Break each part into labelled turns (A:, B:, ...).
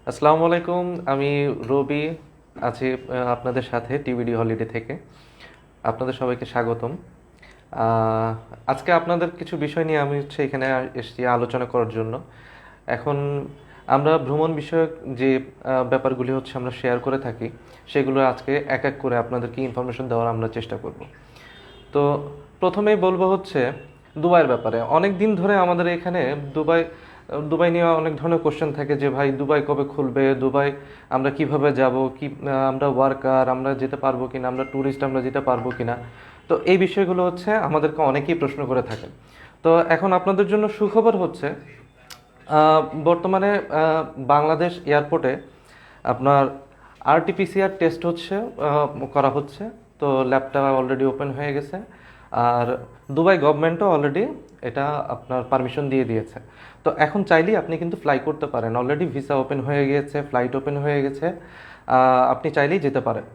A: আসসালামু আলাইকুম। আমি রবি আছি আপনাদের সাথে টিভিডি হলিডে থেকে। আপনাদের সবাইকে স্বাগতম। আজকে আপনাদের কিছু বিষয় নিয়ে আমি এখানে এসেছি আলোচনা করার জন্য। এখন আমরা ভ্রমণ বিষয়ক যে ব্যাপারগুলি আমরা শেয়ার করে থাকি, সেগুলো আজকে এক এক করে আপনাদেরকে ইনফরমেশন দেওয়ার আমরা চেষ্টা করব। তো প্রথমেই বলবো দুবাইয়ের ব্যাপারে। অনেক দিন ধরে আমাদের এখানে দুবাই দুবাই নিয়ে অনেক ধরনের কোশ্চেন থাকে যে ভাই দুবাই কবে খুলবে, দুবাই আমরা কিভাবে যাব, আমরা ওয়ার্কার আমরা যেতে পারবো কিনা, আমরা ট্যুরিস্ট আমরা যেতে পারবো কিনা। তো এই বিষয়গুলো আমাদেরকে অনেকেই প্রশ্ন করে থাকেন। তো এখন আপনাদের জন্য সুখবর বর্তমানে বাংলাদেশ এয়ারপোর্টে আপনার আরটিপিসিআর টেস্ট করা হচ্ছে। তো ল্যাবটা অলরেডি ওপেন হয়ে গেছে, আর দুবাই গভর্নমেন্টও অলরেডি এটা আপনার পারমিশন দিয়ে দিয়েছে। তো এখন চাইলেই আপনি কিন্তু ফ্লাই করতে পারেন। অলরেডি ভিসা ওপেন হয়ে গিয়েছে, ফ্লাইট ওপেন হয়ে গেছে, আপনি চাইলেই যেতে পারেন।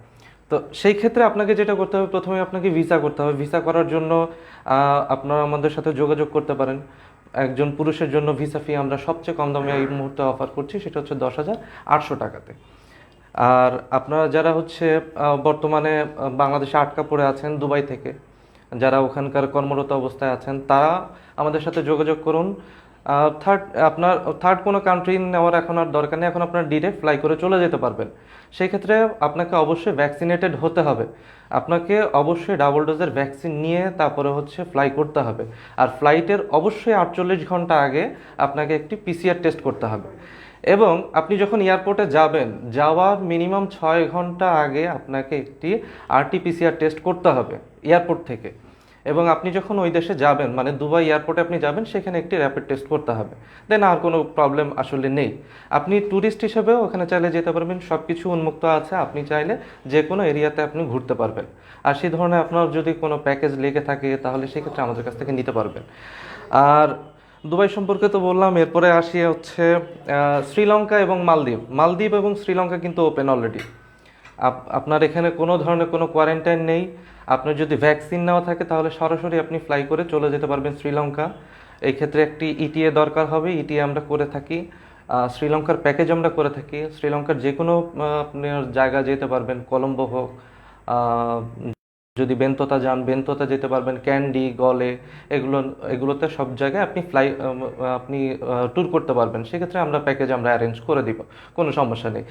A: তো সেই ক্ষেত্রে আপনাকে যেটা করতে হবে, প্রথমে আপনাকে ভিসা করতে হবে। ভিসা করার জন্য আপনারা আমাদের সাথে যোগাযোগ করতে পারেন। একজন পুরুষের জন্য ভিসা ফি আমরা সবচেয়ে কম দামে এই মুহূর্তে অফার করছি, সেটা 10,800 টাকাতে। আর আপনারা যারা বর্তমানে বাংলাদেশে আটকা পড়ে আছেন দুবাই থেকে, যারা ওখানকার কর্মরত অবস্থায় আছেন, তারা আমাদের সাথে যোগাযোগ করুন। থার্ড কোনো কান্ট্রি নেওয়ার এখন আর দরকার নেই। এখন আপনার ডিরেক্ট ফ্লাই করে চলে যেতে পারবেন। সেই ক্ষেত্রে আপনাকে অবশ্যই ভ্যাকসিনেটেড হতে হবে। আপনাকে অবশ্যই ডাবল ডোজের ভ্যাকসিন নিয়ে তারপরে ফ্লাই করতে হবে। আর ফ্লাইটের অবশ্যই 48 ঘন্টা আগে আপনাকে একটি পিসিআর টেস্ট করতে হবে। এবং আপনি যখন এয়ারপোর্টে যাবেন, যাওয়ার মিনিমাম 6 ঘন্টা আগে আপনাকে একটি আরটিপিসিআর টেস্ট করতে হবে এয়ারপোর্ট থেকে। এবং আপনি যখন ওই দেশে যাবেন, মানে দুবাই এয়ারপোর্টে আপনি যাবেন, সেখানে একটি র্যাপিড টেস্ট করতে হবে। দেন আর কোনো প্রবলেম আসলে নেই। আপনি ট্যুরিস্ট হিসেবেও ওখানে চাইলে যেতে পারবেন, সব কিছু উন্মুক্ত আছে। আপনি চাইলে যে কোনো এরিয়াতে আপনি ঘুরতে পারবেন। আর সেই ধরনের আপনার যদি কোনো প্যাকেজ লেগে থাকে, তাহলে সেক্ষেত্রে আমাদের কাছ থেকে নিতে পারবেন। আর দুবাই সম্পর্কে তো বললাম। এরপরে আসি শ্রীলঙ্কা এবং মালদ্বীপ। মালদ্বীপ এবং শ্রীলঙ্কা কিন্তু ওপেন অলরেডি। আপনার এখানে কোনো ধরনের কোনো কোয়ারেন্টাইন নেই। আপনার যদি ভ্যাকসিন নেওয়া থাকে, তাহলে সরাসরি আপনি ফ্লাই করে চলে যেতে পারবেন শ্রীলঙ্কা। এই ক্ষেত্রে একটি ইটিএ দরকার হবে। ইটিএ আমরা করে থাকি, শ্রীলঙ্কার প্যাকেজ আমরা করে থাকি। শ্রীলঙ্কার যে কোনো আপনার জায়গা যেতে পারবেন। কলম্বো হোক, যদি বেন্তোতা যান, বেন্তোতা যেতে পারবেন। ক্যান্ডি, গলে, এগুলোতে সব জায়গায় আপনি ট্যুর করতে পারবেন। সেক্ষেত্রে আমরা প্যাকেজ আমরা অ্যারেঞ্জ করে দিব, কোনো সমস্যা নেই।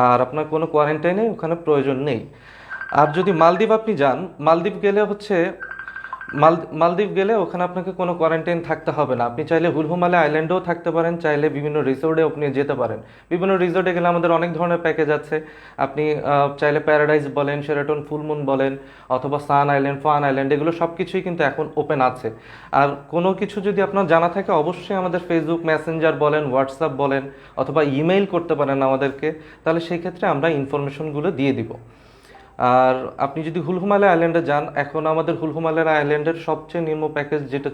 A: আর আপনার কোনো কোয়ারেন্টাইনে ওখানে প্রয়োজন নেই। আর যদি মালদ্বীপ আপনি যান, মালদ্বীপ গেলে মালদ্বীপ গেলে ওখানে আপনাকে কোনো কোয়ারেন্টাইন থাকতে হবে না। আপনি চাইলে হুলহুমালে আইল্যান্ডেও থাকতে পারেন, চাইলে বিভিন্ন রিসোর্টে আপনি যেতে পারেন। বিভিন্ন রিসোর্টে গেলে আমাদের অনেক ধরনের প্যাকেজ আছে। আপনি চাইলে প্যারাডাইস বলেন, শেরাটন ফুলমুন বলেন, অথবা সান আইল্যান্ড, ফান আইল্যান্ড, এগুলো সব কিছুই কিন্তু এখন ওপেন আছে। আর কোনো কিছু যদি আপনার জানা থাকে, অবশ্যই আমাদের ফেসবুক মেসেঞ্জার বলেন, হোয়াটসঅ্যাপ বলেন, অথবা ইমেইল করতে পারেন আমাদেরকে। তাহলে সেই ক্ষেত্রে আমরা ইনফরমেশনগুলো দিয়ে দিব। আর আপনি যদি হুলহুমালে আইল্যান্ডে যান, এখন আমাদের হুলহুমালের আইল্যান্ডের সবচেয়ে নিম্ন প্যাকেজ যেটা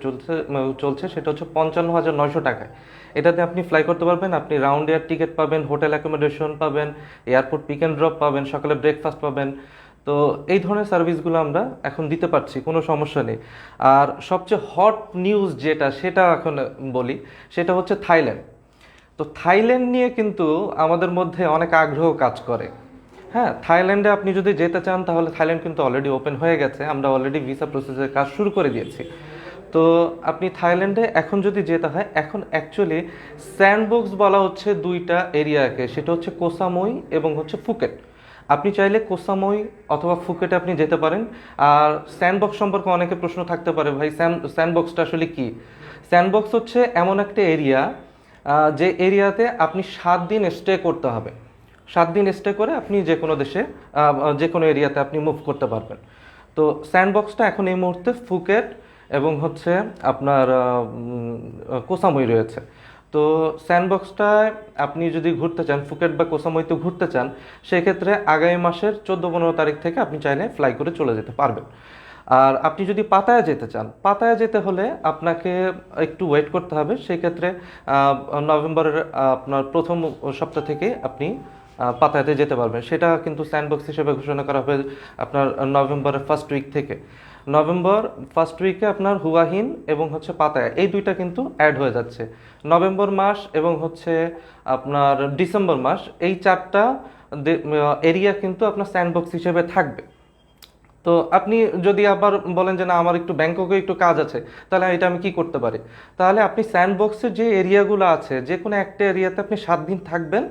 A: চলছে সেটা 55,900 টাকায়। এটাতে আপনি ফ্লাই করতে পারবেন। আপনি রাউন্ড এয়ার টিকিট পাবেন, হোটেল অ্যাকোমোডেশন পাবেন, এয়ারপোর্ট পিক অ্যান্ড ড্রপ পাবেন, সকালে ব্রেকফাস্ট পাবেন। তো এই ধরনের সার্ভিসগুলো আমরা এখন দিতে পারছি, কোনো সমস্যা নেই। আর সবচেয়ে হট নিউজ সেটা এখন বলি, সেটা থাইল্যান্ড। তো থাইল্যান্ড নিয়ে কিন্তু আমাদের মধ্যে অনেক আগ্রহ কাজ করে। হ্যাঁ, থাইল্যান্ডে আপনি যদি যেতে চান, তাহলে থাইল্যান্ড কিন্তু অলরেডি ওপেন হয়ে গেছে। আমরা অলরেডি ভিসা প্রসেসের কাজ শুরু করে দিয়েছি। তো আপনি থাইল্যান্ডে এখন যদি যেতে হয়, এখন অ্যাকচুয়ালি স্যান্ডবক্স বলা দুইটা এরিয়াকে, সেটা কোসামুই সামুই এবং ফুকেট। আপনি চাইলে কোসামুই অথবা ফুকেটে আপনি যেতে পারেন। আর স্যান্ডবক্স সম্পর্কে অনেকে প্রশ্ন থাকতে পারে, ভাই স্যান্ডবক্সটা আসলে কি? স্যান্ডবক্স এমন একটা এরিয়া, যে এরিয়াতে আপনি 7 দিন স্টে করতে হবে। 7 দিন স্টে করে আপনি যে কোনো দেশে, যে কোনো এরিয়াতে আপনি মুভ করতে পারবেন। তো স্যান্ডবক্সটা এখন এই মুহূর্তে ফুকেট এবং আপনার কোসামুই রয়েছে। তো স্যান্ডবক্সটায় আপনি যদি ঘুরতে চান, ফুকেট বা কোসামুইতে ঘুরতে চান, সেক্ষেত্রে আগামী মাসের 14-15 তারিখ থেকে আপনি চাইলে ফ্লাই করে চলে যেতে পারবেন। আর আপনি যদি পাতায়া যেতে চান, পাতায়া যেতে হলে আপনাকে একটু ওয়েট করতে হবে। সেক্ষেত্রে নভেম্বরের আপনার প্রথম সপ্তাহ থেকে আপনি পাতায়াতে যেতে পারবেন। সেটা কিন্তু স্যান্ডবক্স হিসেবে ঘোষণা করা হবে আপনার নভেম্বরের ফার্স্ট উইক থেকে। নভেম্বর ফার্স্ট উইকে আপনার হুয়াহিন এবং হচ্ছে পাতায়া এই দুইটা কিন্তু অ্যাড হয়ে যাচ্ছে। নভেম্বর মাস এবং হচ্ছে আপনার ডিসেম্বর মাস এই চারটা এরিয়া কিন্তু আপনার স্যান্ডবক্স হিসেবে থাকবে। তো আপনি যদি আবার বলেন যে না আমার একটু ব্যাংককে একটু কাজ আছে, তাহলে এটা আমি কি করতে পারি? তাহলে আপনি স্যান্ডবক্সের যে এরিয়াগুলো আছে যে কোনো একটা এরিয়াতে আপনি 7 দিন থাকবেন।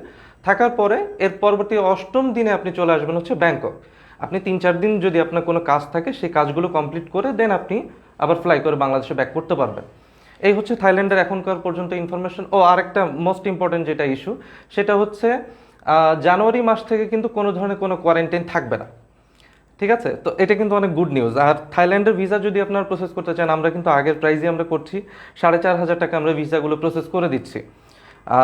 A: থাকার পরে এর পরবর্তী অষ্টম দিনে আপনি চলে আসবেন হচ্ছে ব্যাংকক। আপনি 3-4 দিন যদি আপনার কোনো কাজ থাকে সেই কাজগুলো কমপ্লিট করে দেন আপনি আবার ফ্লাই করে বাংলাদেশে ব্যাক করতে পারবেন। এই হচ্ছে থাইল্যান্ডের এখনকার পর্যন্ত ইনফরমেশন। ও আরেকটা মোস্ট ইম্পর্টেন্ট যেটা ইস্যু, সেটা হচ্ছে জানুয়ারি মাস থেকে কিন্তু কোনো ধরনের কোনো কোয়ারেন্টাইন থাকবে না। ঠিক আছে, তো এটা কিন্তু অনেক গুড নিউজ। আর থাইল্যান্ডের ভিসা যদি আপনারা প্রসেস করতে চান, আমরা কিন্তু আগের প্রাইজে আমরা করছি, 4,500 টাকা আমরা ভিসাগুলো প্রসেস করে দিচ্ছি।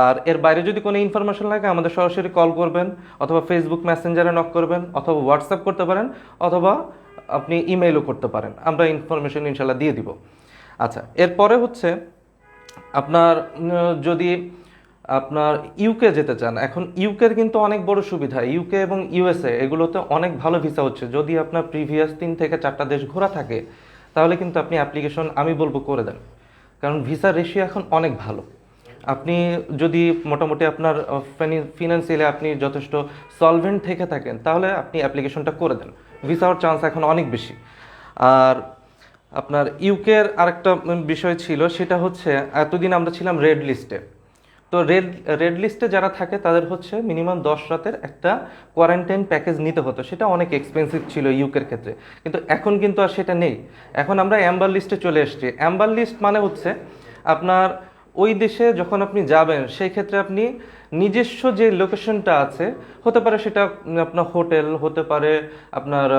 A: আর এর বাইরে যদি কোনো ইনফরমেশন লাগে আমাদের সরাসরি কল করবেন, অথবা ফেসবুক মেসেঞ্জারে নক করবেন, অথবা হোয়াটসঅ্যাপ করতে পারেন, অথবা আপনি ইমেইলও করতে পারেন, আমরা ইনফরমেশন ইনশাল্লাহ দিয়ে দিব। আচ্ছা, এরপরে হচ্ছে আপনার যদি আপনার ইউকে যেতে চান, এখন ইউকের কিন্তু অনেক বড় সুবিধা, ইউকে এবং ইউএসএ এগুলোতে অনেক ভালো ভিসা হচ্ছে। যদি আপনার প্রিভিয়াস 3 থেকে 4টা দেশ ঘোরা থাকে, তাহলে কিন্তু আপনি অ্যাপ্লিকেশন আমি বলবো করে দেন, কারণ ভিসা রেশিও এখন অনেক ভালো। আপনি যদি মোটামুটি আপনার ফিনান্সিয়ালি আপনি যথেষ্ট সলভেন্ট থেকে থাকেন, তাহলে আপনি অ্যাপ্লিকেশনটা করে দেন, ভিসা হওয়ার চান্স এখন অনেক বেশি। আর আপনার ইউকের আরেকটা বিষয় ছিল, সেটা হচ্ছে এতদিন আমরা ছিলাম রেড লিস্টে। তো রেড লিস্টে যারা থাকে তাদের হচ্ছে মিনিমাম 10 রাতের একটা কোয়ারেন্টাইন প্যাকেজ নিতে হতো, সেটা অনেক এক্সপেন্সিভ ছিল ইউকের ক্ষেত্রে। কিন্তু এখন কিন্তু আর সেটা নেই, এখন আমরা অ্যাম্বার লিস্টে চলে এসেছি। অ্যাম্বার লিস্ট মানে হচ্ছে আপনার ওই দেশে যখন আপনি যাবেন সেই ক্ষেত্রে আপনি নিজস্ব যে লোকেশনটা আছে, হতে পারে সেটা আপনার হোটেল, হতে পারে আপনার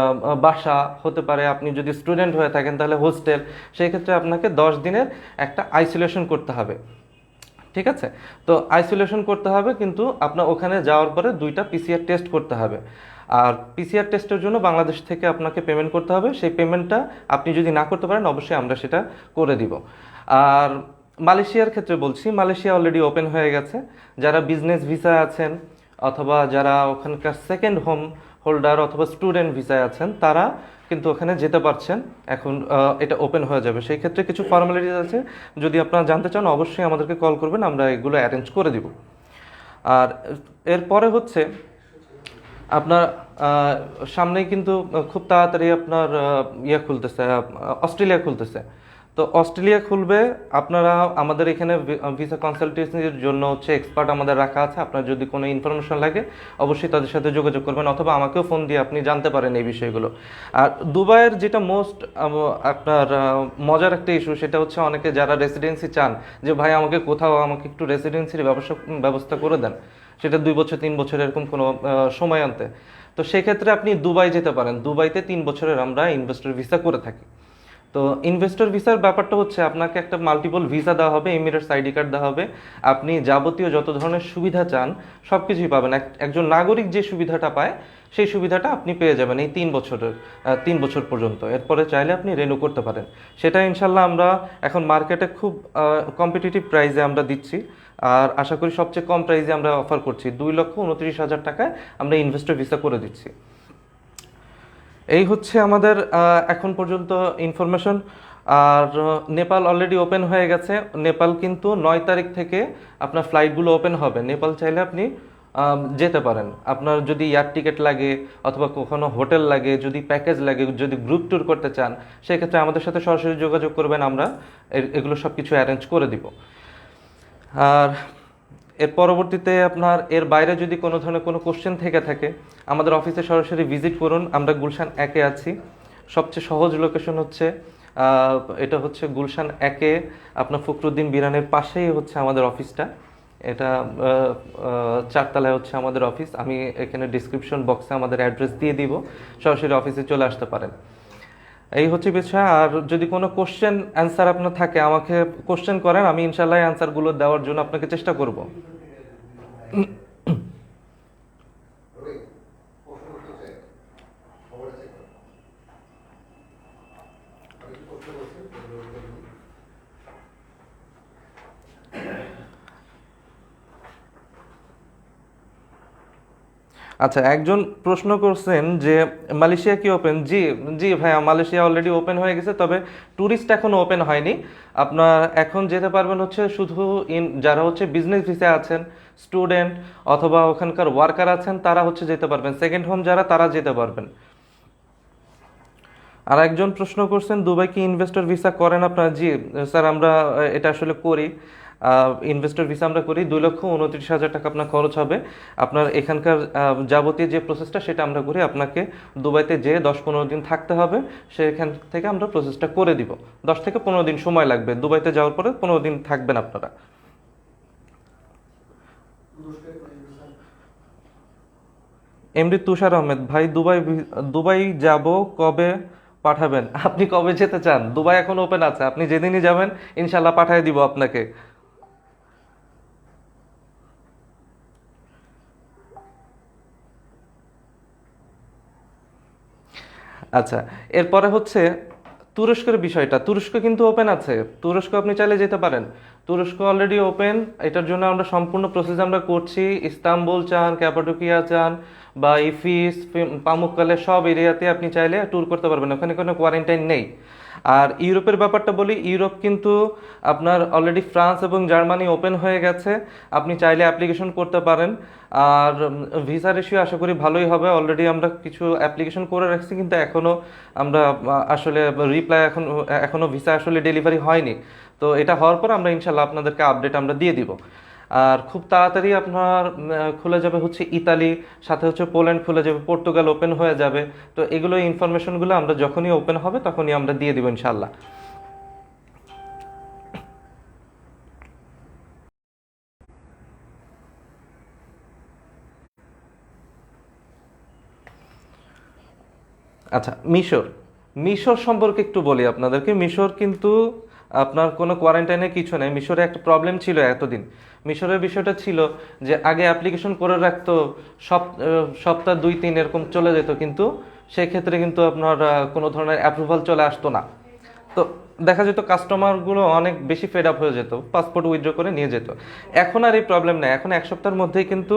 A: বাসা, হতে পারে আপনি যদি স্টুডেন্ট হয়ে থাকেন তাহলে হোস্টেল, সেই ক্ষেত্রে আপনাকে 10 দিনের একটা আইসোলেশন করতে হবে। ঠিক আছে, তো আইসোলেশন করতে হবে, কিন্তু আপনার ওখানে যাওয়ার পরে 2টা পিসিআর টেস্ট করতে হবে। আর পিসিআর টেস্টের জন্য বাংলাদেশ থেকে আপনাকে পেমেন্ট করতে হবে। সেই পেমেন্টটা আপনি যদি না করতে পারেন, অবশ্যই আমরা সেটা করে দিব। আর মালয়েশিয়ার ক্ষেত্রে বলছি, মালয়েশিয়া অলরেডি ওপেন হয়ে গেছে। যারা বিজনেস ভিসা আছেন, অথবা যারা ওখানকার সেকেন্ড হোম হোল্ডার অথবা স্টুডেন্ট ভিসায় আছেন, তারা কিন্তু ওখানে যেতে পারছেন। এখন এটা ওপেন হয়ে যাবে, সেই ক্ষেত্রে কিছু ফর্মালিটিস আছে, যদি আপনারা জানতে চান অবশ্যই আমাদেরকে কল করবেন, আমরা এগুলো অ্যারেঞ্জ করে দিব। আর এরপরে হচ্ছে আপনার সামনেই কিন্তু খুব তাড়াতাড়ি আপনার খুলতেছে, অস্ট্রেলিয়া খুলতেছে। তো অস্ট্রেলিয়া খুলবে, আপনারা আমাদের এখানে ভিসা কনসালটেন্সির জন্য হচ্ছে এক্সপার্ট আমাদের রাখা আছে। আপনার যদি কোনো ইনফরমেশন লাগে অবশ্যই তাদের সাথে যোগাযোগ করবেন, অথবা আমাকেও ফোন দিয়ে আপনি জানতে পারেন এই বিষয়গুলো। আর দুবাইয়ের যেটা মোস্ট আপনার মজার একটা ইস্যু, সেটা হচ্ছে অনেকে যারা রেসিডেন্সি চান, যে ভাই আমাকে কোথাও আমাকে একটু রেসিডেন্সির ব্যবস্থা করে দেন, সেটা 2 বছর 3 বছর এরকম কোনো সময় আনতে। তো সেক্ষেত্রে আপনি দুবাই যেতে পারেন, দুবাইতে 3 বছরের আমরা ইনভেস্টর ভিসা করে থাকি। তো ইনভেস্টর ভিসার ব্যাপারটা হচ্ছে আপনাকে একটা মাল্টিপল ভিসা দেওয়া হবে, এমিরেটস আইডি কার্ড দেওয়া হবে, আপনি যাবতীয় যত ধরনের সুবিধা চান সব কিছুই পাবেন। একজন নাগরিক যে সুবিধাটা পায় সেই সুবিধাটা আপনি পেয়ে যাবেন এই 3 বছর পর্যন্ত। এরপরে চাইলে আপনি রেনিউ করতে পারেন। সেটা ইনশাল্লাহ আমরা এখন মার্কেটে খুব কম্পিটিটিভ প্রাইসে আমরা দিচ্ছি। আর আশা করি সবচেয়ে কম প্রাইসে আমরা অফার করছি, 2,29,000 টাকায় আমরা ইনভেস্টর ভিসা করে দিচ্ছি। এই হচ্ছে আমাদের এখন পর্যন্ত ইনফরমেশন। আর নেপাল অলরেডি ওপেন হয়ে গেছে। নেপাল কিন্তু 9 তারিখ থেকে আপনার ফ্লাইটগুলো ওপেন হবে। নেপাল চাইলে আপনি যেতে পারেন। আপনার যদি এয়ার টিকিট লাগে, অথবা কখনো হোটেল লাগে, যদি প্যাকেজ লাগে, যদি গ্রুপ ট্যুর করতে চান, সেক্ষেত্রে আমাদের সাথে সরাসরি যোগাযোগ করবেন, আমরা এগুলো সব কিছু অ্যারেঞ্জ করে দিব। আর এর পরবর্তীতে আপনার এর বাইরে যদি কোনো ধরনের কোনো কোশ্চেন থেকে থাকে, আমাদের অফিসে সরাসরি ভিজিট করুন। আমরা গুলশান 1-এ আছি। সবচেয়ে সহজ লোকেশন হচ্ছে এটা হচ্ছে গুলশান 1-এ আপনার ফখরুদ্দিন বিরানের পাশেই হচ্ছে আমাদের অফিসটা। এটা 4 তলায় হচ্ছে আমাদের অফিস। আমি এখানে ডিসক্রিপশন বক্সে আমাদের অ্যাড্রেস দিয়ে দিব, সরাসরি অফিসে চলে আসতে পারেন। এই হচ্ছে বিষয়। আর যদি কোনো কোশ্চেন অ্যান্সার আপনার থাকে, আমাকে কোশ্চেন করেন, আমি ইনশাল্লাহ অ্যান্সারগুলো দেওয়ার জন্য আপনাকে চেষ্টা করব। আচ্ছা, একজন প্রশ্ন করছেন যে মালয়েশিয়া কি ওপেন? জি, জি ভাইয়া, মালয়েশিয়া অলরেডি ওপেন হয়ে গেছে, তবে ট্যুরিস্ট এখনো ওপেন হয়নি। আপনার এখন যেতে পারবেন হচ্ছে শুধু যারা হচ্ছে বিজনেস ভিসা আছেন, স্টুডেন্ট অথবা ওখানকার ওয়ার্কার আছেন, তারা হচ্ছে যেতে পারবেন। সেকেন্ড হোম যারা, তারা যেতে পারবেন। আর একজন প্রশ্ন করছেন দুবাই কি ইনভেস্টর ভিসা করেন আপনারা? জি স্যার, আমরা এটা আসলে করি। ইনভেস্টর ভিসা আমরা করি। 2,29,000 টাকা আপনার খরচ হবে। আপনার এখানকার যাবতীয় যে প্রসেসটা সেটা আমরা করি। আপনাকে দুবাইতে যেয়ে 10-15 দিন থাকতে হবে, সেখান থেকে আমরা প্রসেসটা করে দিব। 10 থেকে 15 দিন সময় লাগবে। দুবাইতে যাওয়ার পরে 15 দিন থাকবেন আপনারা। এমডি তুষার আহমেদ ভাই, দুবাই যাব, কবে পাঠাবেন? আপনি কবে যেতে চান? দুবাই এখন ওপেন আছে, আপনি যেদিনই যাবেন ইনশাল্লাহ পাঠিয়ে দিব আপনাকে। আচ্ছা, এরপরে হচ্ছে তুরস্কের বিষয়টা। তুরস্ক কিন্তু ওপেন আছে, তুরস্ক আপনি চাইলে যেতে পারেন। তুরস্ক অলরেডি ওপেন। এটার জন্য আমরা সম্পূর্ণ প্রসেস আমরা করছি। ইস্তাম্বুল চান, ক্যাপাডোকিয়া চান, বা ইফিস, পামুককালে সব এরিয়াতে আপনি চাইলে ট্যুর করতে পারবেন, ওখানে কোনো কোয়ারেন্টাইন নেই। আর ইউরোপের ব্যাপারটা বলি, ইউরোপ কিন্তু আপনার অলরেডি ফ্রান্স এবং জার্মানি ওপেন হয়ে গেছে, আপনি চাইলে অ্যাপ্লিকেশন করতে পারেন। আর ভিসা রেশিও আশা করি ভালোই হবে। অলরেডি আমরা কিছু অ্যাপ্লিকেশন করে রাখছি, কিন্তু এখনও আমরা আসলে রিপ্লাই এখনও ভিসা আসলে ডেলিভারি হয়নি। তো এটা হওয়ার পর আমরা ইনশাল্লাহ আপনাদেরকে আপডেট আমরা দিয়ে দিব। আর খুব তাড়াতাড়ি আপনার খুলে যাবে হচ্ছে ইতালি, সাথে হচ্ছে পোল্যান্ড খুলে যাবে, পর্তুগাল ওপেন হয়ে যাবে। তো এগুলো ইনফরমেশনগুলো আমরা যখনই ওপেন হবে তখনই আমরা দিয়ে দিব ইনশাল্লাহ। আচ্ছা, মিশর। মিশর সম্পর্কে একটু বলি আপনাদেরকে। মিশর কিন্তু আপনার কোনো কোয়ারেন্টাইনের কিছু নেই। মিশরে একটা প্রবলেম ছিল এতদিন। মিশরের বিষয়টা ছিল যে আগে অ্যাপ্লিকেশন করে রাখতো, সপ্তাহ 2-3 এরকম চলে যেত, কিন্তু সেক্ষেত্রে কিন্তু আপনার কোনো ধরনের অ্যাপ্রুভাল চলে আসতো না। তো দেখা যেত কাস্টমারগুলো অনেক বেশি ফেড আপ হয়ে যেত, পাসপোর্ট উইথড্র করে নিয়ে যেত। এখন আর এই প্রবলেম নেই। এখন 1 সপ্তাহের মধ্যেই কিন্তু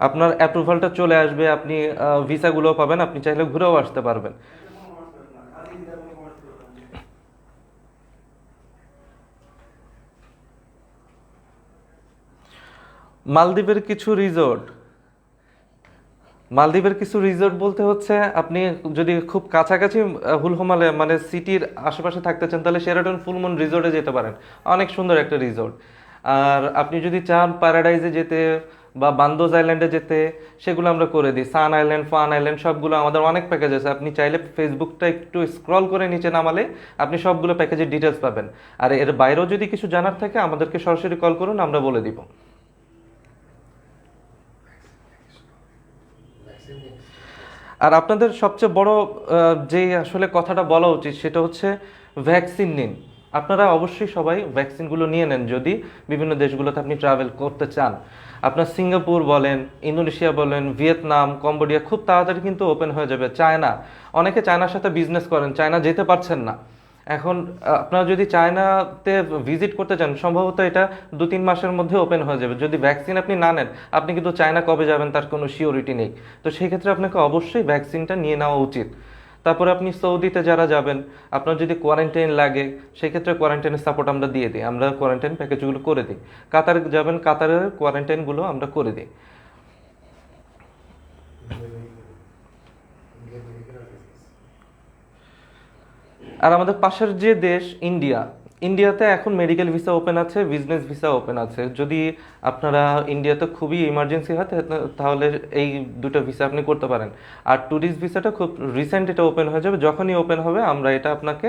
A: আপনার অ্যাপ্রুভালটা চলে আসবে, আপনি ভিসাগুলো পাবেন, আপনি চাইলে ঘুরেও আসতে পারবেন। মালদ্বীপের কিছু রিসোর্ট মালদ্বীপের কিছু রিসোর্ট বলতে হচ্ছে, আপনি যদি খুব কাছাকাছি হুলহুমালে মানে সিটির আশেপাশে থাকতে চান, তাহলে শেরাটন ফুলমুন রিসোর্টে যেতে পারেন। অনেক সুন্দর একটা রিসোর্ট। আর আপনি যদি চান প্যারাডাইজে যেতে বা বান্দোজ আইল্যান্ডে যেতে, সেগুলো আমরা করে দিই। সান আইল্যান্ড, ফান আইল্যান্ড, সবগুলো আমাদের অনেক প্যাকেজ আছে। আপনি চাইলে ফেসবুকটা একটু স্ক্রল করে নিচে নামালে আপনি সবগুলো প্যাকেজের ডিটেলস পাবেন। আর এর বাইরেও যদি কিছু জানার থাকে আমাদেরকে সরাসরি কল করুন, আমরা বলে দিব। আর আপনাদের সবচেয়ে বড় যে আসলে কথাটা বলা উচিত সেটা হচ্ছে ভ্যাকসিন নিন। আপনারা অবশ্যই সবাই ভ্যাকসিনগুলো নিয়ে নেন যদি বিভিন্ন দেশগুলোতে আপনি ট্রাভেল করতে চান। আপনার সিঙ্গাপুর বলেন, ইন্দোনেশিয়া বলেন, ভিয়েতনাম, কম্বোডিয়া খুব তাড়াতাড়ি কিন্তু ওপেন হয়ে যাবে। চায়না, অনেকে চায়নার সাথে বিজনেস করেন, চায়না যেতে পারছেন না। এখন আপনারা যদি চায়নাতে ভিজিট করতে চান, সম্ভবত এটা 2-3 মাসের মধ্যে ওপেন হয়ে যাবে। যদি ভ্যাকসিন আপনি না নেন, আপনি কিন্তু চায়না কবে যাবেন তার কোনো শিওরিটি নেই। তো সেই ক্ষেত্রে আপনাকে অবশ্যই ভ্যাকসিনটা নিয়ে নেওয়া উচিত। তারপরে আপনি সৌদিতে যারা যাবেন, আপনার যদি কোয়ারেন্টাইন লাগে, সেই ক্ষেত্রে কোয়ারেন্টাইনের সাপোর্ট আমরা দিয়ে দিই, আমরা কোয়ারেন্টাইন প্যাকেজগুলো করে দিই। কাতারে যাবেন, কাতারের কোয়ারেন্টাইনগুলো আমরা করে দিই। আর আমাদের পাশের যে দেশ ইন্ডিয়া, ইন্ডিয়াতে এখন মেডিকেল ভিসা ওপেন আছে, বিজনেস ভিসা ওপেন আছে। যদি আপনারা ইন্ডিয়াতে খুবই ইমার্জেন্সি হয় তাহলে এই দুটো ভিসা আপনি করতে পারেন। আর ট্যুরিস্ট ভিসাটা খুব রিসেন্ট এটা ওপেন হয়ে যাবে। যখনই ওপেন হবে আমরা এটা আপনাকে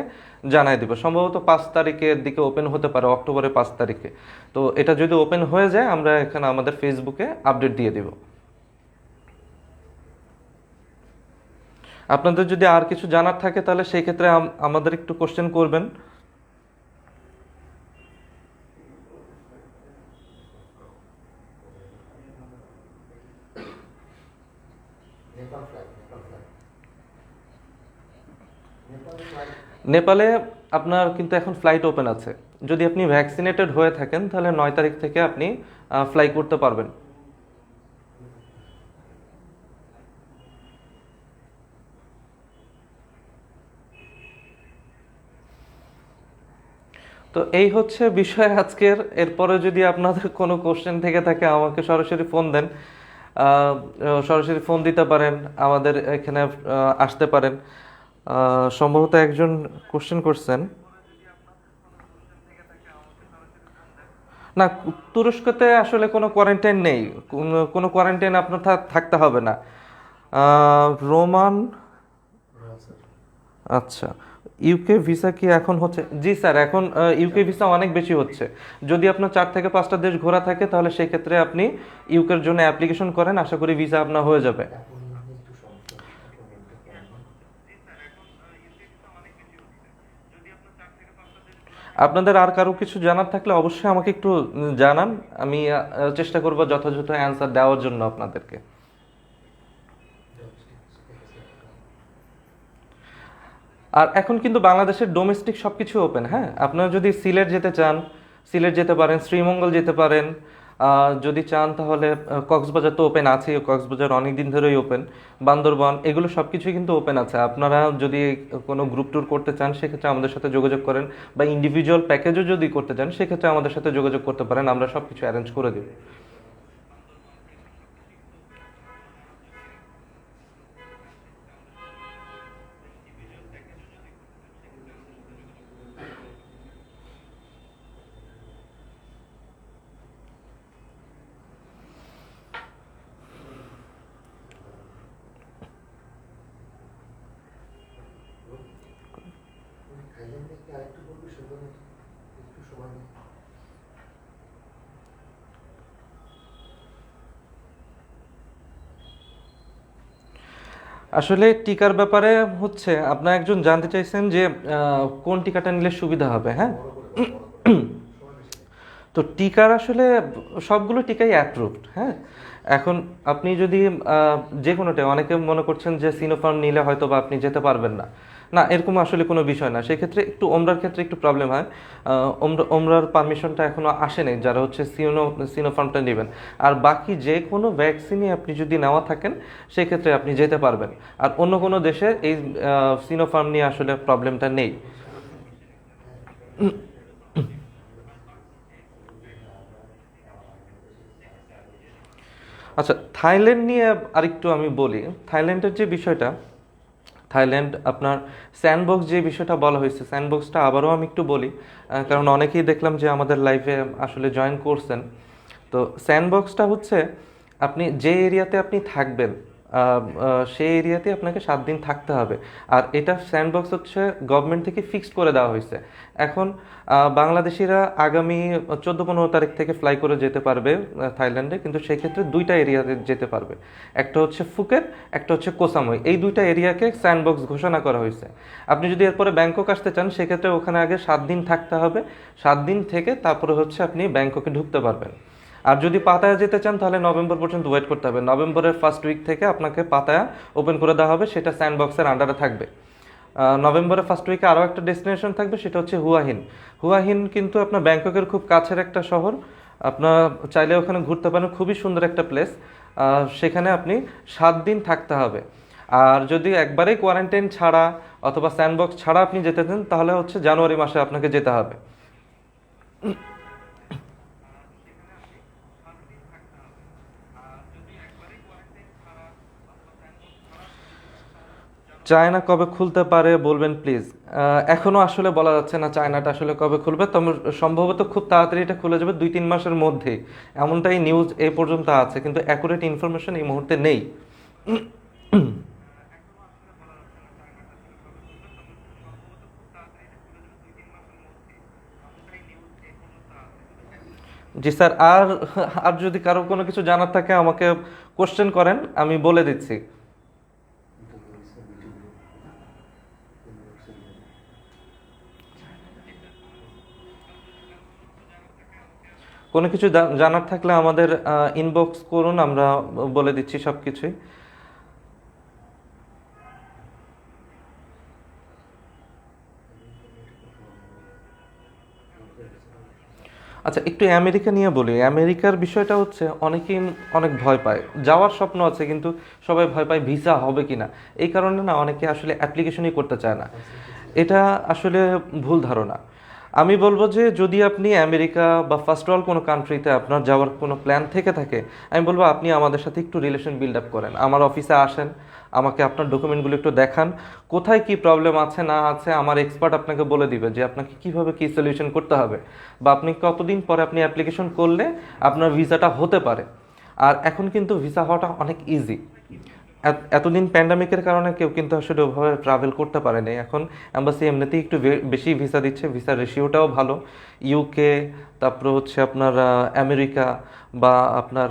A: জানাই দেবো। সম্ভবত 5 তারিখের দিকে ওপেন হতে পারে, অক্টোবরের 5 তারিখে। তো এটা যদি ওপেন হয়ে যায় আমরা এখানে আমাদের ফেসবুকে আপডেট দিয়ে দিব। আপনাদের যদি আর কিছু জানার থাকে তাহলে সেই ক্ষেত্রে আমাদের একটু কোশ্চেন করবেন। নেপালে আপনার কিন্তু এখন ফ্লাইট ওপেন আছে। যদি আপনি ভ্যাকসিনেটেড হয়ে থাকেন তাহলে 9 তারিখ থেকে আপনি ফ্লাই করতে পারবেন। তো এই হচ্ছে বিষয় আজকের। এরপরে যদি আপনাদের কোনো কোশ্চেন থেকে থাকে আমাকে সরাসরি ফোন দেন। সরাসরি ফোন দিতে পারেন, আমাদের এখানে আসতে পারেন। সম্ভবত একজন কোশ্চেন করছেন। না, তুরস্কতে আসলে কোনো কোয়ারেন্টাইন নেই, কোনো কোয়ারেন্টাইন আপনার থাকতে হবে না। রোমান, আচ্ছা। ইউকে ভিসা কি এখন হচ্ছে? জি স্যার, এখন ইউকে ভিসা অনেক বেশি হচ্ছে। যদি আপনার 4 থেকে 5টা দেশ ঘোরা থাকে তাহলে সেই ক্ষেত্রে আপনি ইউকের জন্য অ্যাপ্লিকেশন করেন, আশা করি ভিসা আপনার হয়ে যাবে। আপনাদের আর কারো কিছু জানার থাকলে অবশ্যই আমাকে একটু জানান। আমি চেষ্টা করব যথাযথ অ্যান্সার দেওয়ার জন্য আপনাদেরকে। আর এখন কিন্তু বাংলাদেশের ডোমেস্টিক সব কিছু ওপেন, হ্যাঁ। আপনারা যদি সিলেট যেতে চান, সিলেট যেতে পারেন, শ্রীমঙ্গল যেতে পারেন। যদি চান তাহলে কক্সবাজার তো ওপেন আছেই, কক্সবাজার অনেক দিন ধরেই ওপেন। বান্দরবান, এগুলো সব কিছুই কিন্তু ওপেন আছে। আপনারা যদি কোনো গ্রুপ ট্যুর করতে চান সেক্ষেত্রে আমাদের সাথে যোগাযোগ করেন, বা ইন্ডিভিজুয়াল প্যাকেজও যদি করতে চান সেক্ষেত্রে আমাদের সাথে যোগাযোগ করতে পারেন, আমরা সব কিছু অ্যারেঞ্জ করে দেব। আসলে টিকার ব্যাপারে হচ্ছে আপনার একজন জানতে চাইছেন যে কোন টিকাটা নিলে সুবিধা হবে, হ্যাঁ। তো টিকার আসলে সবগুলো টিকাই অ্যাপ্রুভড, হ্যাঁ। এখন আপনি যদি যে কোনোটা, অনেকে মনে করছেন যে সিনোফার্ম নিলে হয়তো বা আপনি যেতে পারবেন না। না, এরকম আসলে কোনো বিষয় না। সেক্ষেত্রে একটু ওমরার ক্ষেত্রে একটু প্রবলেম হয়। ওমরার পারমিশনটা এখনো আসেনি যারা হচ্ছে সিনোফার্মটা নেবেন। আর বাকি যে কোনো ভ্যাকসিনই আপনি যদি নেওয়া থাকেন সেক্ষেত্রে আপনি যেতে পারবেন। আর অন্য কোনো দেশে এই সিনোফার্ম নিয়ে আসলে প্রবলেমটা নেই। আচ্ছা, থাইল্যান্ড নিয়ে আরেকটু আমি বলি। থাইল্যান্ডের যে বিষয়টা, থাইল্যান্ড আপনার স্যান্ডবক্স যে বিষয়টা বলা হয়েছে, স্যান্ডবক্সটা আবারও আমি একটু বলি, কারণ অনেকেই দেখলাম যে আমাদের লাইভে আসলে জয়েন করছেন। তো স্যান্ডবক্সটা হচ্ছে আপনি যে এরিয়াতে আপনি থাকবেন, সেই এরিয়াতে আপনাকে 7 দিন থাকতে হবে। আর এটা স্যান্ডবক্স হচ্ছে গভর্নমেন্ট থেকে ফিক্সড করে দেওয়া হয়েছে। এখন বাংলাদেশিরা আগামী 14-15 তারিখ থেকে ফ্লাই করে যেতে পারবে থাইল্যান্ডে, কিন্তু সেই ক্ষেত্রে 2টা এরিয়াতে যেতে পারবে। একটা হচ্ছে ফুকেট, একটা হচ্ছে কোসামুই। এই 2টা এরিয়াকে স্যান্ডবক্স ঘোষণা করা হয়েছে। আপনি যদি এরপরে ব্যাংকক আসতে চান সেক্ষেত্রে ওখানে আগে 7 দিন থাকতে হবে। 7 দিন থেকে তারপরে হচ্ছে আপনি ব্যাংককে ঢুকতে পারবেন। আর যদি পাতায়া যেতে চান তাহলে নভেম্বর পর্যন্ত ওয়েট করতে হবে। নভেম্বরের ফার্স্ট উইক থেকে আপনাকে পাতায়া ওপেন করে দেওয়া হবে, সেটা স্যান্ডবক্সের আন্ডারে থাকবে। নভেম্বরের ফার্স্ট উইকে আরও একটা ডেস্টিনেশন থাকবে, সেটা হচ্ছে হুয়াহিন। হুয়াহিন কিন্তু আপনার ব্যাংককের খুব কাছের একটা শহর। আপনার চাইলে ওখানে ঘুরতে পারেন, খুবই সুন্দর একটা প্লেস। সেখানে আপনি 7 দিন থাকতে হবে। আর যদি একবারেই কোয়ারেন্টাইন ছাড়া অথবা স্যান্ডবক্স ছাড়া আপনি যেতে চান তাহলে হচ্ছে জানুয়ারি মাসে আপনাকে যেতে হবে। চায়না কবে খুলতে পারে বলবেন প্লিজ। এখনো আসলে বলা যাচ্ছে না চায়নাটা আসলে কবে খুলবে, তবে সম্ভবত খুব তাড়াতাড়ি এটা খুলে যাবে, 2-3 মাসের মধ্যেই। এমনটাই নিউজ এই পর্যন্ত আছে, কিন্তু অ্যাকুরেট ইনফরমেশন এই মুহূর্তে নেই। জি স্যার, আর আর যদি কারো কোনো কিছু জানার থাকে আমাকে কোশ্চেন করেন, আমি বলে দিচ্ছি। কোনো কিছু জানার থাকলে আমাদের ইনবক্স করুন, আমরা বলে দিচ্ছি সব কিছুই। আচ্ছা, একটু আমেরিকা নিয়ে বলি। আমেরিকার বিষয়টা হচ্ছে অনেকেই অনেক ভয় পায়। যাওয়ার স্বপ্ন আছে কিন্তু সবাই ভয় পায় ভিসা হবে কিনা। এই কারণে না অনেকে আসলে অ্যাপ্লিকেশনই করতে চায় না। এটা আসলে ভুল ধারণা। আমি বলবো যে যদি আপনি আমেরিকা বা ফার্স্ট ওয়ার্ল্ড কোনো কান্ট্রিতে আপনার যাওয়ার কোনো প্ল্যান থেকে থাকে, আমি বলবো আপনি আমাদের সাথে একটু রিলেশন বিল্ড আপ করেন, আমার অফিসে আসেন, আমাকে আপনার ডকুমেন্টগুলো একটু দেখান, কোথায় কি প্রবলেম আছে না আছে আমার এক্সপার্ট আপনাকে বলে দিবে যে আপনাকে কিভাবে কি সলিউশন করতে হবে, বা আপনি কতদিন পরে আপনি অ্যাপ্লিকেশন করলে আপনার ভিসাটা হতে পারে। আর এখন কিন্তু ভিসা হওয়াটা অনেক ইজি। এতদিন প্যান্ডামিকের কারণে কেউ কিন্তু আসলে ওভাবে ট্রাভেল করতে পারেনি, এখন অ্যাম্বাসি এমনিতেই একটু বেশি ভিসা দিচ্ছে, ভিসার রেশিওটাও ভালো। ইউকে, তারপর হচ্ছে আপনার আমেরিকা বা আপনার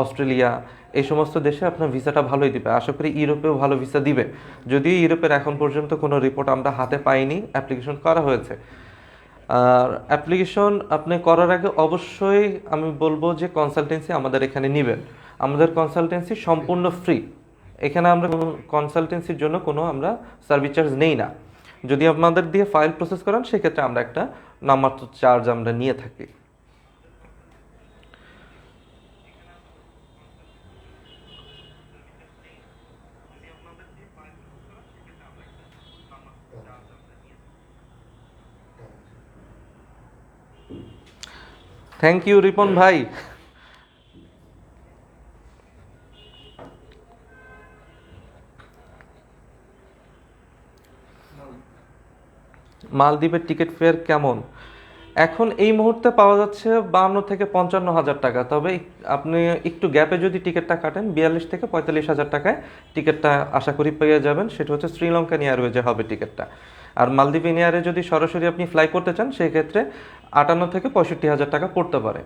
A: অস্ট্রেলিয়া, এই সমস্ত দেশে আপনার ভিসাটা ভালোই দিবে। আশা করি ইউরোপেও ভালো ভিসা দিবে, যদিও ইউরোপের এখন পর্যন্ত কোনো রিপোর্ট আমরা হাতে পাইনি, অ্যাপ্লিকেশন করা হয়েছে। আর অ্যাপ্লিকেশন আপনি করার আগে অবশ্যই আমি বলবো যে কনসালটেন্সি আমাদের এখানে নেবেন। আমাদের কনসালটেন্সি সম্পূর্ণ ফ্রি, এখানে আমরা কোনো কনসালটেন্সির জন্য কোনো আমরা সার্ভিস চার্জ নেই না। যদি আপনাদের দিয়ে ফাইল প্রসেস করান সেক্ষেত্রে আমরা একটা নামমাত্র চার্জ আমরা নিয়ে থাকি। থ্যাংক ইউ রিপন ভাই। মালদ্বীপের টিকিট ফেয়ার কেমন? এখন এই মুহূর্তে পাওয়া যাচ্ছে 52 থেকে 55 হাজার টাকা, তবে আপনি একটু গ্যাপে যদি টিকিটটা কাটেন 42 থেকে 45 হাজার টাকায় টিকিটটা আশা করি পেয়ে যাবেন। সেটা হচ্ছে শ্রীলঙ্কান এয়ারওয়েজে হবে টিকিটটা। আর মালদ্বীপ এয়ারে যদি সরাসরি আপনি ফ্লাই করতে চান সেক্ষেত্রে 58 থেকে 65 হাজার টাকা পড়তে পারে।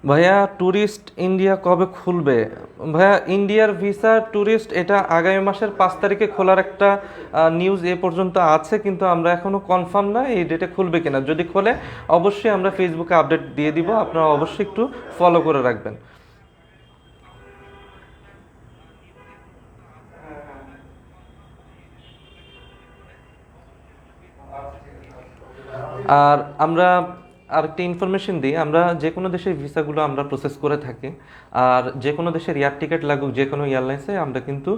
A: ভাইয়া ট্যুরিস্ট ইন্ডিয়া কবে খুলবে? ভাইয়া ইন্ডিয়ার ভিসা ট্যুরিস্ট এটা আগামী মাসের 5 তারিখে খোলার একটা নিউজ এ পর্যন্ত আছে, কিন্তু আমরা এখনো কনফার্ম না এই ডেটে খুলবে কিনা। যদি খোলে অবশ্যই আমরা ফেসবুকে আপডেট দিয়ে দিব, আপনারা অবশ্যই একটু ফলো করে রাখবেন। আর আমরা আরেকটা ইনফরমেশন দিই, আমরা যে কোনো দেশের ভিসাগুলো আমরা প্রসেস করে থাকি। আর যে কোনো দেশের এয়ার টিকিট লাগুক যে কোনো এয়ারলাইন্সে আমরা কিন্তু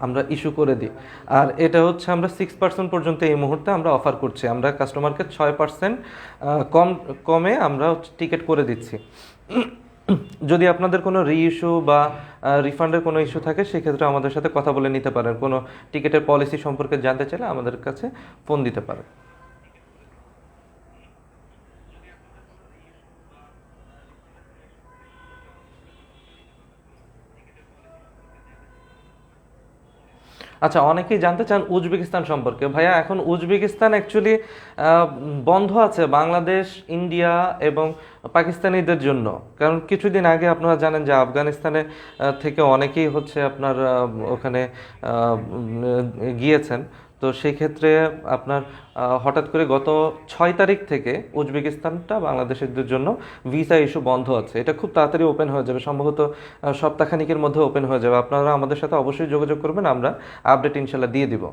A: আমরা ইস্যু করে দিই। আর এটা হচ্ছে আমরা 6% পর্যন্ত এই মুহূর্তে আমরা অফার করছি, আমরা কাস্টমারকে 6% কমে আমরা টিকিট করে দিচ্ছি। যদি আপনাদের কোনো রি ইস্যু বা রিফান্ডের কোনো ইস্যু থাকে সেক্ষেত্রে আমাদের সাথে কথা বলে নিতে পারেন, কোনো টিকিটের পলিসি সম্পর্কে জানতে চাইলে আমাদের কাছে ফোন দিতে পারেন। আচ্ছা, অনেকেই জানতে চান উজবেকিস্তান সম্পর্কে। ভাইয়া এখন উজবেকিস্তান অ্যাকচুয়ালি বন্ধ আছে বাংলাদেশ, ইন্ডিয়া এবং পাকিস্তানিদের জন্য। কারণ কিছুদিন আগে আপনারা জানেন যে আফগানিস্তানে থেকে অনেকেই হচ্ছে আপনার ওখানে গিয়েছেন। তো সেই ক্ষেত্রে আপনার হঠাৎ করে গত 6 তারিখ থেকে উজবেকিস্তানটা বাংলাদেশিদের জন্য ভিসা ইস্যু বন্ধ আছে। এটা খুব তাড়াতাড়ি ওপেন হয়ে যাবে, সম্ভবত সপ্তাহখানিকের মধ্যে ওপেন হয়ে যাবে। আপনারা আমাদের সাথে অবশ্যই যোগাযোগ করবেন, আমরা আপডেট ইনশাল্লাহ দিয়ে দিব।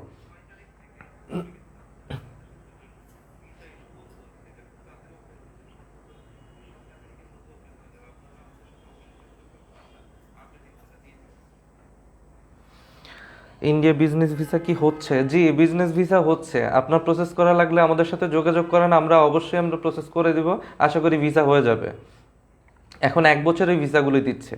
A: ইন্ডিয়া বিজনেস ভিসা কি হচ্ছে? জি, বিজনেস ভিসা হচ্ছে। আপনার প্রসেস করা লাগলে আমাদের সাথে যোগাযোগ করেন, আমরা অবশ্যই আমরা প্রসেস করে দিব। আশা করি ভিসা হয়ে যাবে। এখন 1 বছরের ভিসাগুলো দিচ্ছে।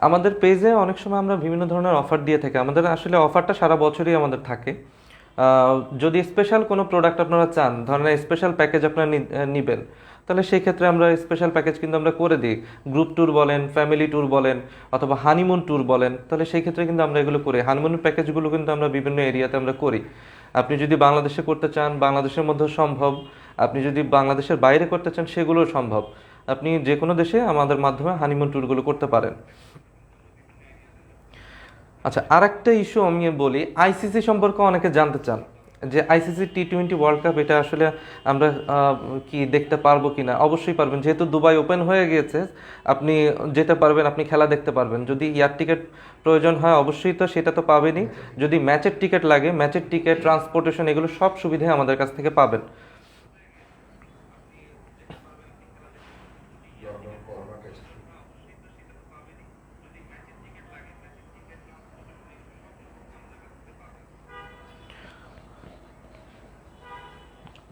A: আমাদের পেজে অনেক সময় আমরা বিভিন্ন ধরনের অফার দিয়ে থাকি। আমাদের আসলে অফারটা সারা বছরই আমাদের থাকে। যদি স্পেশাল কোনো প্রোডাক্ট আপনারা চান, ধরেন স্পেশাল প্যাকেজ আপনারা নিবেন, তাহলে সেই ক্ষেত্রে আমরা স্পেশাল প্যাকেজ কিন্তু আমরা করে দিই। গ্রুপ ট্যুর বলেন, ফ্যামিলি ট্যুর বলেন, অথবা হানিমুন ট্যুর বলেন, তাহলে সেই ক্ষেত্রে কিন্তু আমরা এগুলো করি। হানিমুন প্যাকেজগুলো কিন্তু আমরা বিভিন্ন এরিয়াতে আমরা করি। আপনি যদি বাংলাদেশে করতে চান বাংলাদেশের মধ্যেও সম্ভব, আপনি যদি বাংলাদেশের বাইরে করতে চান সেগুলোও সম্ভব। আপনি যে কোনো দেশে আমাদের মাধ্যমে হানিমুন ট্যুরগুলো করতে পারেন। আচ্ছা, আরেকটা ইস্যু আমি বলি, আইসিসি সম্পর্কে অনেকে জানতে চান যে আইসিসি টি-20 ওয়ার্ল্ড কাপ এটা আসলে আমরা কি দেখতে পারবো কিনা, অবশ্যই পারবেন, যেহেতু দুবাই ওপেন হয়ে গিয়েছে আপনি যেতে পারবেন, আপনি খেলা দেখতে পারবেন। যদি এয়ার টিকিট প্রয়োজন হয় অবশ্যই তো সেটা তো পাবেনই, যদি ম্যাচের টিকিট লাগে ম্যাচের টিকিট, ট্রান্সপোর্টেশন, এগুলো সব সুবিধাই আমাদের কাছ থেকে পাবেন।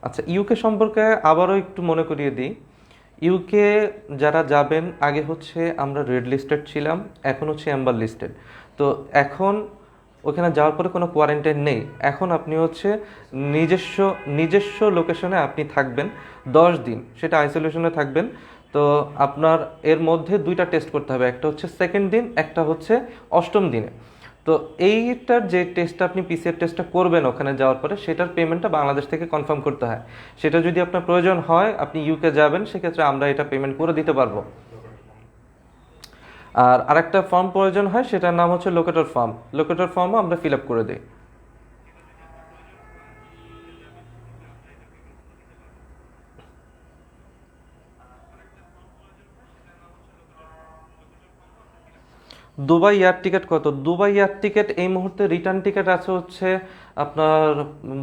A: আচ্ছা, ইউকে সম্পর্কে আবারও একটু মনে করিয়ে দিই। ইউকে যারা যাবেন, আগে হচ্ছে আমরা রেড লিস্টেড ছিলাম, এখন হচ্ছে অ্যাম্বার লিস্টেড। তো এখন ওখানে যাওয়ার পরে কোনো কোয়ারেন্টাইন নেই, এখন আপনি হচ্ছে নিজস্ব নিজস্ব লোকেশনে আপনি থাকবেন 10 দিন, সেটা আইসোলেশনে থাকবেন। তো আপনার এর মধ্যে দুইটা টেস্ট করতে হবে, একটা হচ্ছে সেকেন্ড দিন, একটা হচ্ছে অষ্টম দিনে। তো এইটার যে টেস্টটা আপনি পিসিআর টেস্টটা করবেন ওখানে যাওয়ার পরে, সেটার পেমেন্টটা বাংলাদেশ থেকে কনফার্ম করতে হয়। সেটা যদি আপনার প্রয়োজন হয়, আপনি ইউকে যাবেন, সেক্ষেত্রে আমরা এটা পেমেন্ট করে দিতে পারবো। আর আরেকটা ফর্ম প্রয়োজন হয়, সেটার নাম হচ্ছে লোকেটর ফর্ম। লোকেটর ফর্মও আমরা ফিল আপ করে দিই। দুবাই এয়ার টিকিট কত? দুবাই এয়ার টিকিট এই মুহূর্তে রিটার্ন টিকিট আছে হচ্ছে আপনার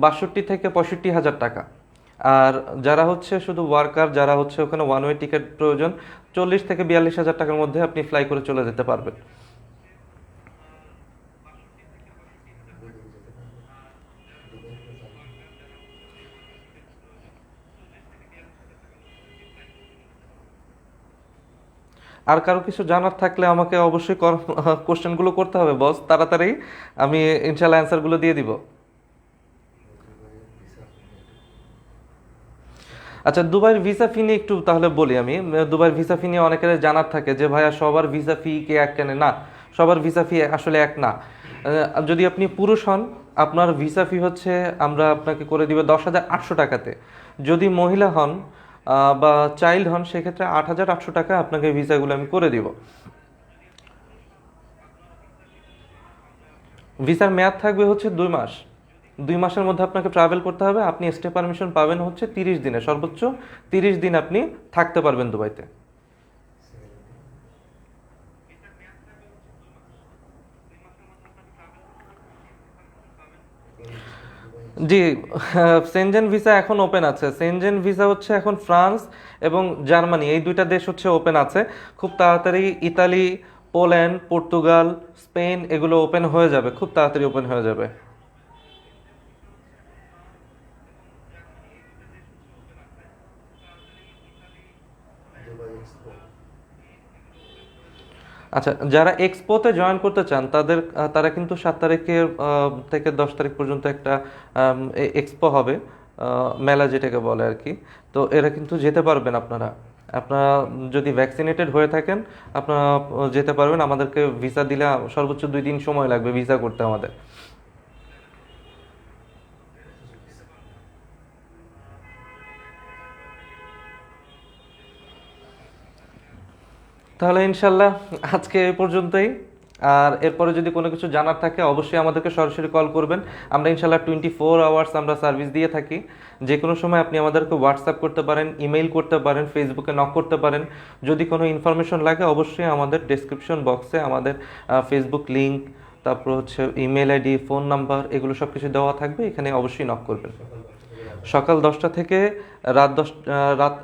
A: 62 থেকে 65 হাজার টাকা। আর যারা হচ্ছে শুধু ওয়ার্কার, যারা হচ্ছে ওখানে ওয়ান ওয়ে টিকিট প্রয়োজন, 40 থেকে 42 হাজার টাকার মধ্যে আপনি ফ্লাই করে চলে যেতে পারবেন। আর কারো কিছু জানার থাকলে আমাকে অবশ্যই কোশ্চেনগুলো করতে হবে বস, তাড়াতাড়ি আমি ইনশাল্লাহ অ্যান্সারগুলো দিয়ে দিব। আচ্ছা, দুবাইয়ের ভিসা ফি নিয়ে একটু তাহলে বলি আমি। দুবাইয়ের ভিসা ফি নিয়ে অনেকের জানার থাকে যে ভাইয়া সবার ভিসা ফি কে এক কেন? না, সবার ভিসা ফি আসলে এক না। যদি আপনি পুরুষ হন, আপনার ভিসা ফি হচ্ছে আমরা আপনাকে করে দিব 10,800 টাকাতে। যদি মহিলা হন বা চাইল্ড হন, সেক্ষেত্রে 8,800 টাকা আপনাকে ভিসাগুলো আমি করে দিব। ভিসার মেয়াদ থাকবে হচ্ছে 2 মাস। 2 মাসের মধ্যে আপনাকে ট্রাভেল করতে হবে। আপনি স্টে পারমিশন পাবেন হচ্ছে 30 দিনে, সর্বোচ্চ 30 দিন আপনি থাকতে পারবেন দুবাইতে। জি, সেনজেন ভিসা এখন ওপেন আছে। সেনজেন ভিসা হচ্ছে এখন ফ্রান্স এবং জার্মানি, এই দুইটা দেশ হচ্ছে ওপেন আছে। খুব তাড়াতাড়ি ইতালি, পোল্যান্ড, পর্তুগাল, স্পেন এগুলো ওপেন হয়ে যাবে, খুব তাড়াতাড়ি ওপেন হয়ে যাবে। আচ্ছা, যারা এক্সপোতে জয়েন করতে চান তারা কিন্তু 7 তারিখে থেকে 10 তারিখ পর্যন্ত একটা এক্সপো হবে, মেলা যেটাকে বলে আর কি। তো এরা কিন্তু যেতে পারবেন আপনারা। আপনারা যদি ভ্যাকসিনেটেড হয়ে থাকেন, আপনারা যেতে পারবেন। আমাদেরকে ভিসা দিলে সর্বোচ্চ 2 দিন সময় লাগবে ভিসা করতে আমাদের। তাহলে ইনশাল্লাহ আজকে এই পর্যন্তই। আর এরপরে যদি কোনো কিছু জানার থাকে অবশ্যই আমাদেরকে সরাসরি কল করবেন। আমরা ইনশাল্লাহ 24 আওয়ার্স আমরা সার্ভিস দিয়ে থাকি। যে কোনো সময় আপনি আমাদেরকে হোয়াটসঅ্যাপ করতে পারেন, ইমেইল করতে পারেন, ফেসবুকে নক করতে পারেন। যদি কোনো ইনফরমেশন লাগে অবশ্যই আমাদের ডেসক্রিপশন বক্সে আমাদের ফেসবুক লিংক, তারপর হচ্ছে ইমেল আইডি, ফোন নাম্বার, এগুলো সব কিছু দেওয়া থাকবে, এখানে অবশ্যই নক করবেন। সকাল 10টা থেকে রাত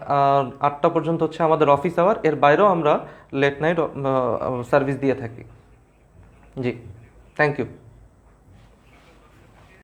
A: 8টা পর্যন্ত হচ্ছে আমাদের অফিস আওয়ার। এর বাইরেও আমরা লেট নাইট সার্ভিস দিয়ে থাকি। জি, থ্যাংক ইউ।